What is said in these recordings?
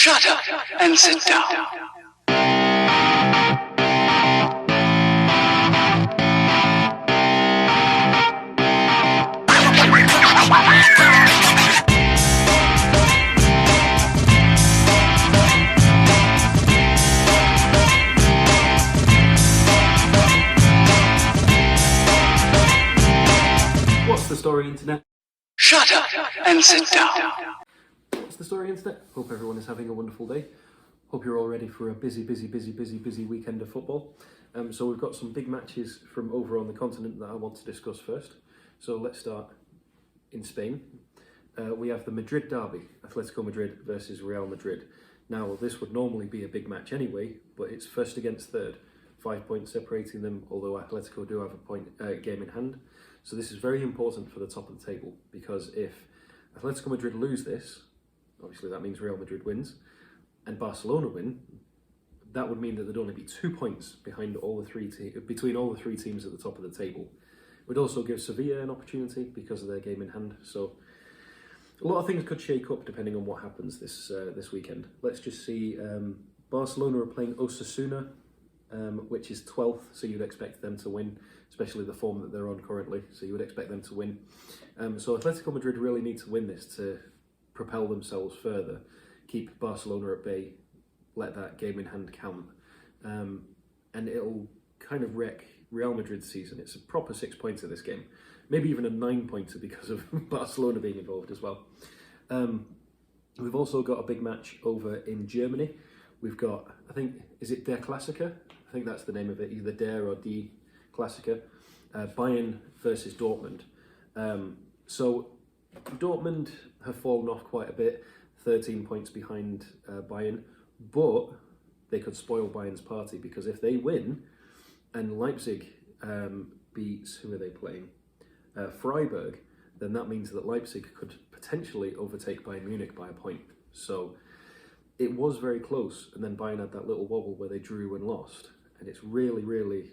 Shut up and sit down. What's the story, Internet? Shut up and sit down. What's the story, Internet? Hope everyone is having a wonderful day. Hope you're all ready for a busy weekend of football. So we've got some big matches from over on the continent that I want to discuss first. So let's start in Spain. We have the Madrid derby, Atletico Madrid versus Real Madrid. Now, this would normally be a big match anyway, but it's first against third. 5 points separating them, although Atletico do have a game in hand. So this is very important for the top of the table, because if Atletico Madrid lose this, obviously that means Real Madrid wins, and Barcelona win, that would mean that there'd only be 2 points behind between all the three teams at the top of the table. It would also give Sevilla an opportunity because of their game in hand. So a lot of things could shake up depending on what happens this weekend. Let's just see. Barcelona are playing Osasuna, which is 12th, so you'd expect them to win, especially the form that they're on currently, so you would expect them to win. So Atletico Madrid really need to win this to propel themselves further, keep Barcelona at bay, let that game in hand count, and it'll kind of wreck Real Madrid's season. It's a proper 6 points of this game, maybe even a 9 pointer because of Barcelona being involved as well. We've also got a big match over in Germany. We've got, I think, is it Der KLASSIKER? I think that's the name of it, either Der or Die Klassiker. Bayern versus Dortmund. So Dortmund have fallen off quite a bit, 13 points behind Bayern, but they could spoil Bayern's party, because if they win and Leipzig beats, who are they playing? Freiburg, then that means that Leipzig could potentially overtake Bayern Munich by a point. So it was very close, and then Bayern had that little wobble where they drew and lost, and it's really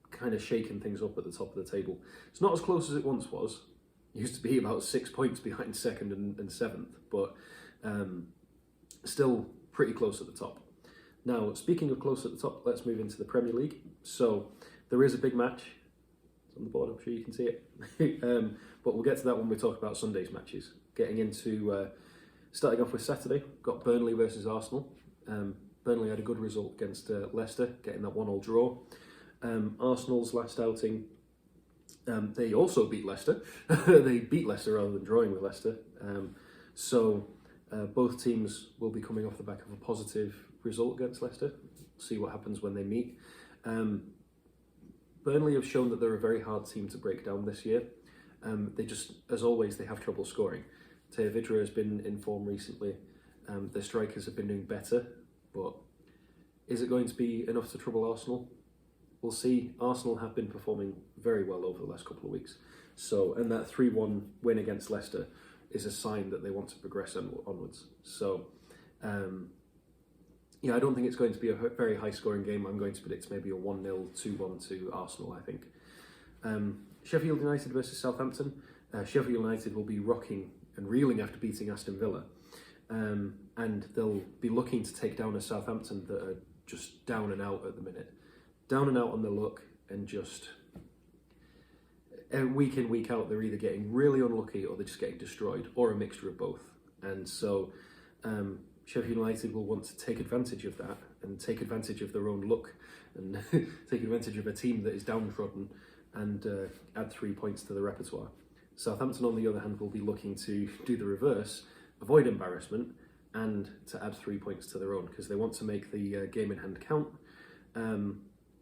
kind of shaking things up at the top of the table. It's not as close as it once was. It used to be about 6 points behind second and seventh, but still pretty close at the top. Now, speaking of close at the top, let's move into the Premier League. So there is a big match. It's on the board, I'm sure you can see it. But we'll get to that when we talk about Sunday's matches. Getting into, starting off with Saturday, got Burnley versus Arsenal. Burnley had a good result against Leicester, getting that 1-1 draw. Arsenal's last outing, they also beat Leicester. They beat Leicester rather than drawing with Leicester. So both teams will be coming off the back of a positive result against Leicester. See what happens when they meet. Burnley have shown that they're a very hard team to break down this year. They just, as always, they have trouble scoring. Terry Pratchett has been in form recently. Their strikers have been doing better, but is it going to be enough to trouble Arsenal? We'll see. Arsenal have been performing very well over the last couple of weeks. So, and that 3-1 win against Leicester is a sign that they want to progress onwards. So, yeah, I don't think it's going to be a very high scoring game. I'm going to predict maybe a 1-0, 2-1 to Arsenal, I think. Sheffield United versus Southampton. Sheffield United will be rocking and reeling after beating Aston Villa. And they'll be looking to take down a Southampton that are just down and out at the minute. Down and out on the luck, and just week in, week out, they're either getting really unlucky or they're just getting destroyed, or a mixture of both. And so Sheffield United will want to take advantage of that and take advantage of their own luck and take advantage of a team that is downtrodden and add 3 points to the repertoire. Southampton, on the other hand, will be looking to do the reverse, avoid embarrassment, and to add 3 points to their own, because they want to make the game in hand count.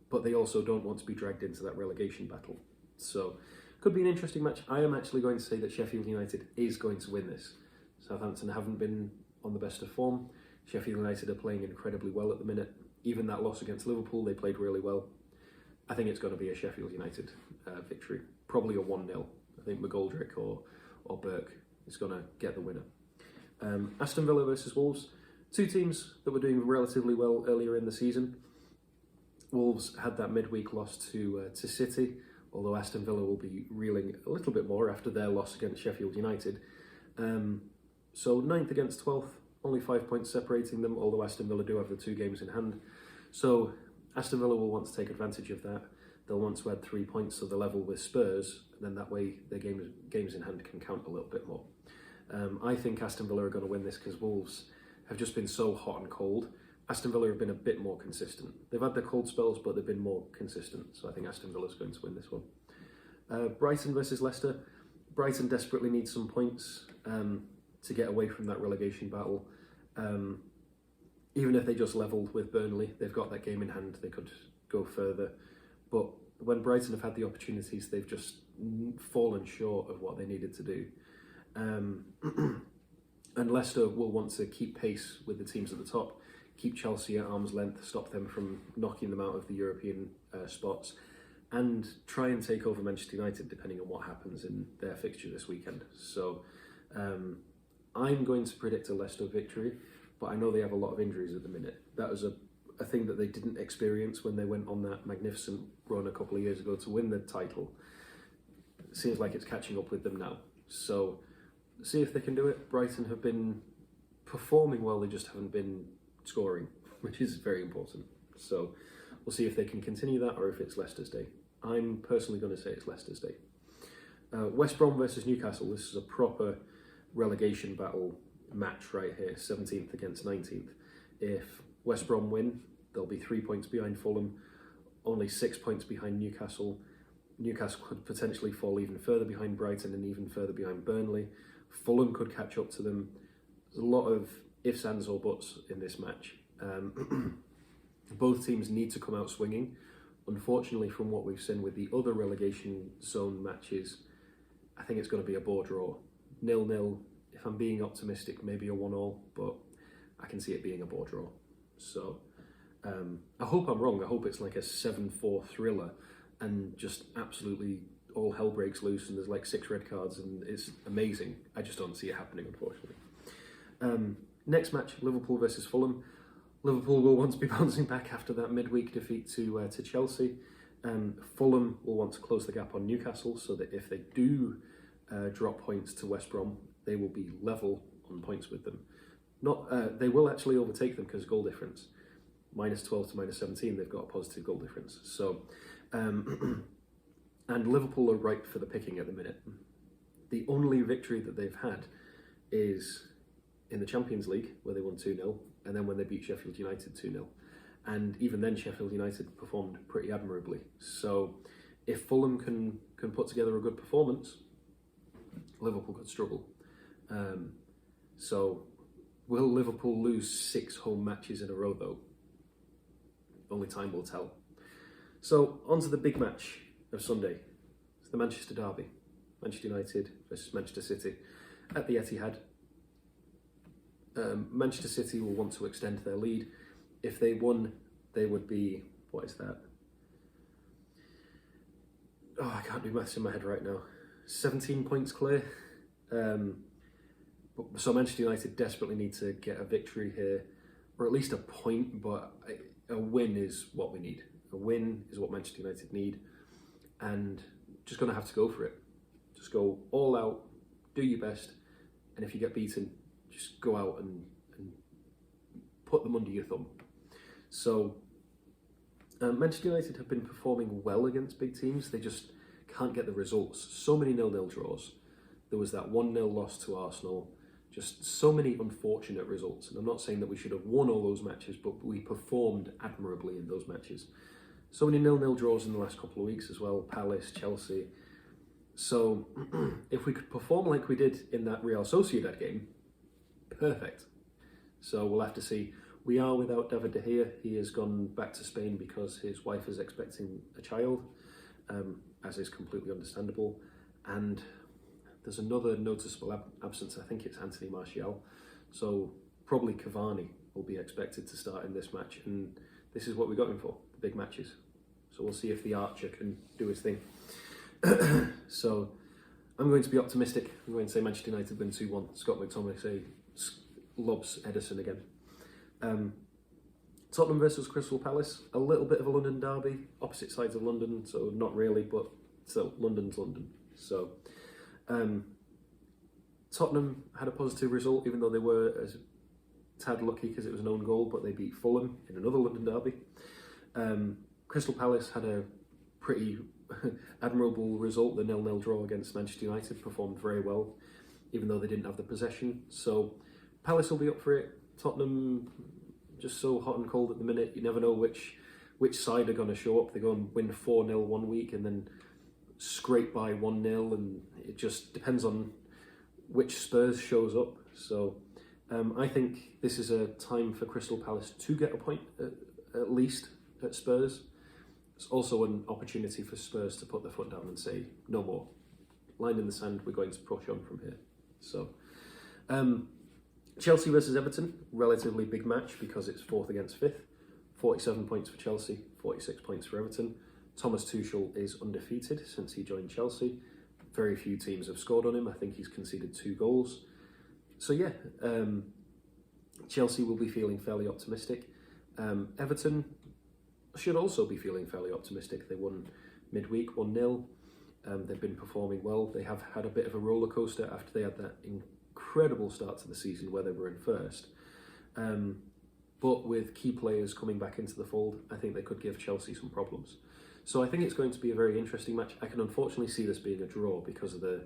But they also don't want to be dragged into that relegation battle. So, could be an interesting match. I am actually going to say that Sheffield United is going to win this. Southampton haven't been on the best of form. Sheffield United are playing incredibly well at the minute. Even that loss against Liverpool, they played really well. I think it's going to be a Sheffield United victory. Probably a 1-0. I think McGoldrick or Burke is going to get the winner. Aston Villa versus Wolves. Two teams that were doing relatively well earlier in the season. Wolves had that midweek loss to City, although Aston Villa will be reeling a little bit more after their loss against Sheffield United. So 9th against 12th, only 5 points separating them, although Aston Villa do have the 2 games in hand. So Aston Villa will want to take advantage of that. They'll want to add 3 points to the level with Spurs, and then that way their games in hand can count a little bit more. I think Aston Villa are going to win this because Wolves have just been so hot and cold. Aston Villa have been a bit more consistent. They've had their cold spells, but they've been more consistent. So I think Aston Villa is going to win this one. Brighton versus Leicester. Brighton desperately needs some points to get away from that relegation battle. Even if they just levelled with Burnley, they've got that game in hand. They could go further. But when Brighton have had the opportunities, they've just fallen short of what they needed to do. And Leicester will want to keep pace with the teams at the top, keep Chelsea at arm's length, stop them from knocking them out of the European spots, and try and take over Manchester United depending on what happens in their fixture this weekend. So I'm going to predict a Leicester victory, but I know they have a lot of injuries at the minute. That was a thing that they didn't experience when they went on that magnificent run a couple of years ago to win the title. It seems like it's catching up with them now. So see if they can do it. Brighton have been performing well, they just haven't been scoring, which is very important. So we'll see if they can continue that or if it's Leicester's day. I'm personally going to say it's Leicester's day. West Brom versus Newcastle. This is a proper relegation battle match right here, 17th against 19th. If West Brom win, they'll be 3 points behind Fulham, only 6 points behind Newcastle. Newcastle could potentially fall even further behind Brighton and even further behind Burnley. Fulham could catch up to them. There's a lot of ifs, ands or buts in this match. Both teams need to come out swinging. Unfortunately, from what we've seen with the other relegation zone matches, I think it's going to be a bore draw. 0-0, if I'm being optimistic, maybe a 1-1, but I can see it being a bore draw. So I hope I'm wrong. I hope it's like a 7-4 thriller and just absolutely all hell breaks loose and there's like 6 red cards and it's amazing. I just don't see it happening, unfortunately. Next match, Liverpool versus Fulham. Liverpool will want to be bouncing back after that midweek defeat to Chelsea. Fulham will want to close the gap on Newcastle so that if they do drop points to West Brom, they will be level on points with them. They will actually overtake them because goal difference. -12 to -17, they've got a positive goal difference. So, and Liverpool are ripe for the picking at the minute. The only victory that they've had is in the Champions League, where they won 2-0, and then when they beat Sheffield United 2-0. And even then, Sheffield United performed pretty admirably. So, if Fulham can put together a good performance, Liverpool could struggle. So, will Liverpool lose 6 home matches in a row, though? Only time will tell. So, on to the big match of Sunday. It's the Manchester derby. Manchester United versus Manchester City at the Etihad. Manchester City will want to extend their lead. If they won, they would be, what is that? Oh, I can't do maths in my head right now. 17 points clear. So Manchester United desperately need to get a victory here, or at least a point, but a win is what we need. A win is what Manchester United need, and just going to have to go for it. Just go all out, do your best, and if you get beaten, just go out and put them under your thumb. So Manchester United have been performing well against big teams. They just can't get the results. So many 0-0 draws. There was that 1-0 loss to Arsenal. Just so many unfortunate results. And I'm not saying that we should have won all those matches, but we performed admirably in those matches. So many 0-0 draws in the last couple of weeks as well. Palace, Chelsea. So if we could perform like we did in that Real Sociedad game, perfect. So we'll have to see. We are without David De Gea. He has gone back to Spain because his wife is expecting a child, as is completely understandable. And there's another noticeable absence. I think it's Anthony Martial. So probably Cavani will be expected to start in this match. And this is what we got him for, the big matches. So we'll see if the Archer can do his thing. So I'm going to be optimistic. I'm going to say Manchester United win 2-1. Scott McTominay lobs Ederson again. Tottenham versus Crystal Palace. A little bit of a London derby. Opposite sides of London, so not really, but still, London's London. So Tottenham had a positive result, even though they were tad lucky because it was an own goal, but they beat Fulham in another London derby. Crystal Palace had a pretty admirable result. The 0-0 draw against Manchester United, performed very well, even though they didn't have the possession. So Palace will be up for it. Tottenham, just so hot and cold at the minute. You never know which side are going to show up. They go and win 4-0 one week and then scrape by 1-0, and it just depends on which Spurs shows up. So I think this is a time for Crystal Palace to get a point at least at Spurs. It's also an opportunity for Spurs to put their foot down and say, no more. Line in the sand, we're going to push on from here. So, Chelsea versus Everton, relatively big match because it's 4th against 5th. 47 points for Chelsea, 46 points for Everton. Thomas Tuchel is undefeated since he joined Chelsea. Very few teams have scored on him. I think he's conceded 2 goals. So yeah, Chelsea will be feeling fairly optimistic. Everton should also be feeling fairly optimistic. They won midweek 1-0. They've been performing well. They have had a bit of a roller coaster after they had that incredible start to the season where they were in first. But with key players coming back into the fold, I think they could give Chelsea some problems. So I think it's going to be a very interesting match. I can unfortunately see this being a draw because of the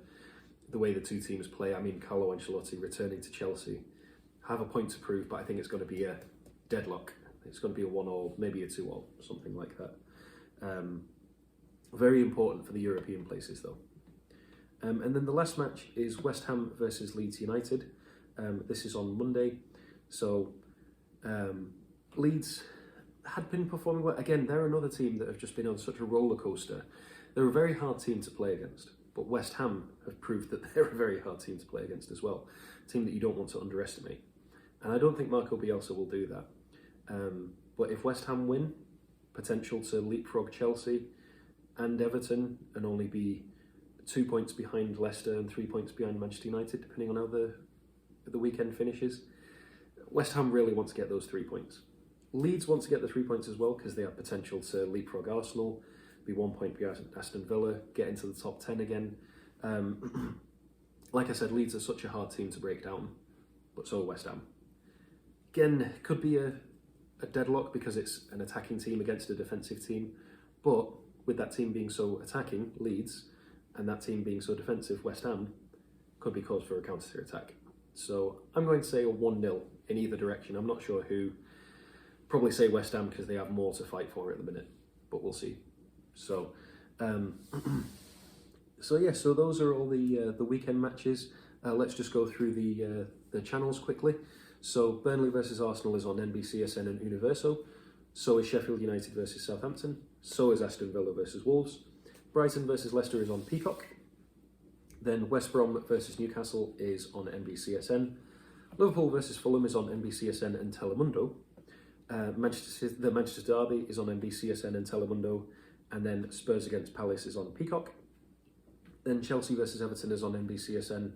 way the two teams play. I mean, Carlo Ancelotti returning to Chelsea, have a point to prove, but I think it's going to be a deadlock. It's going to be a 1-1, maybe a 2-1, something like that. Very important for the European places, though. And then the last match is West Ham versus Leeds United. This is on Monday. So Leeds had been performing well. Again, they're another team that have just been on such a roller coaster. They're a very hard team to play against, but West Ham have proved that they're a very hard team to play against as well. A team that you don't want to underestimate. And I don't think Marco Bielsa will do that. But if West Ham win, potential to leapfrog Chelsea and Everton and only be 2 points behind Leicester and 3 points behind Manchester United, depending on how the weekend finishes. West Ham really want to get those 3 points. Leeds want to get the 3 points as well because they have potential to leapfrog Arsenal, be 1 point behind Aston Villa, get into the top 10 again. Like I said, Leeds are such a hard team to break down, but so are West Ham. Again, could be a deadlock because it's an attacking team against a defensive team, but with that team being so attacking, Leeds, and that team being so defensive, West Ham, could be cause for a counter-attack. So I'm going to say a 1-0 in either direction. I'm not sure who. Probably say West Ham because they have more to fight for at the minute, but we'll see. So, so those are all the weekend matches. Let's just go through the channels quickly. So Burnley versus Arsenal is on NBCSN and Universo. So is Sheffield United versus Southampton. So is Aston Villa versus Wolves. Bryson versus Leicester is on Peacock. Then West Brom versus Newcastle is on NBCSN. Liverpool versus Fulham is on NBCSN and Telemundo. The Manchester derby is on NBCSN and Telemundo. And then Spurs against Palace is on Peacock. Then Chelsea versus Everton is on NBCSN.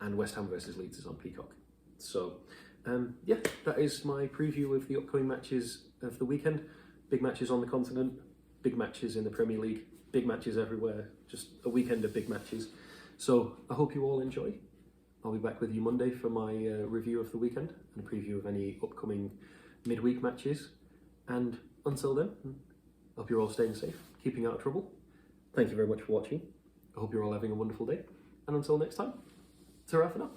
And West Ham versus Leeds is on Peacock. So, yeah, that is my preview of the upcoming matches of the weekend. Big matches on the continent, big matches in the Premier League, big matches everywhere, just a weekend of big matches. So I hope you all enjoy. I'll be back with you Monday for my review of the weekend and a preview of any upcoming midweek matches. And until then, I hope you're all staying safe, keeping out of trouble. Thank you very much for watching. I hope you're all having a wonderful day. And until next time, ta-ra for now.